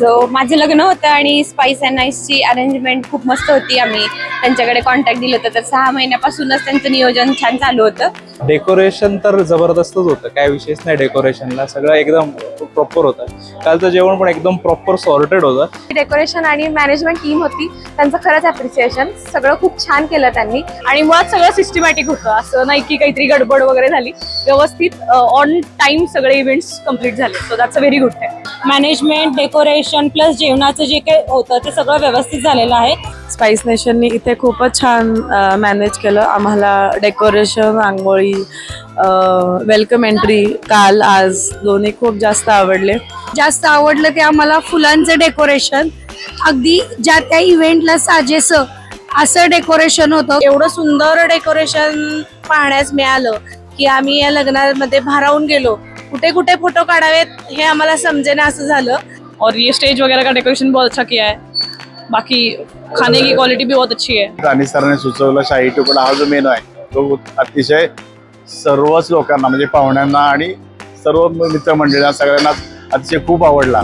So माझं लग्न होतं आणि स्पाइस अँड नाईसची अरेंजमेंट खूप मस्त होती. आम्ही त्यांच्याकडे कॉन्टॅक्ट दिलं होतं, तर 6 महिन्यापासूनच त्यांचं नियोजन छान चालू होतं. डेकोरेशन तर जबरदस्तच होतं, काय विशेष नाही. डेकोरेशनला सगळं एकदम प्रॉपर होतं. कालचं जेवण पण एकदम प्रॉपर सॉर्टेड होतं. डेकोरेशन आणि मॅनेजमेंट टीम होती, त्यांचं खरंच ॲप्रिसिएशन. सगळं खूप छान केलं त्यांनी आणि मुळात सगळं सिस्टमॅटिक होतं. असं नाही की काहीतरी गडबड वगैरे झाली. व्यवस्थित ऑन टाइम सगळे इव्हेंट्स कम्प्लीट झाले. So that's a very good thing. Management, decoration plus जेवणाचं जे काही होतं ते सगळं व्यवस्थित झालेलं आहे. स्पाइस नेशननी इथे खूपच छान मॅनेज केलं. आम्हाला डेकोरेशन, रांगोळी, वेलकम एंट्री काल आज दोन्ही खूप जास्त आवडले. जास्त आवडलं ते आम्हाला फुलांचं डेकोरेशन. अगदी ज्या त्या इव्हेंटला साजेसं असं डेकोरेशन होतं. एवढं सुंदर डेकोरेशन पाहण्यास मिळालं की आम्ही या लग्नामध्ये भारावून गेलो. कुठे कुठे फोटो काढावेत हे आम्हाला समजेना असं झालं. और ये स्टेज वगैरह का डेकोरेशन बहुत अच्छा किया है. बाकी खाने की क्वालिटी भी बहुत अच्छी है. राणी सरांनी सुचवलं शाही तुकडा हा जो मेनू आहे तो अतिशय सर्वच लोकांना म्हणजे पाहुण्यांना आणि सर्व मित्रमंडळींना सगळ्यांना अतिशय खूप आवडला.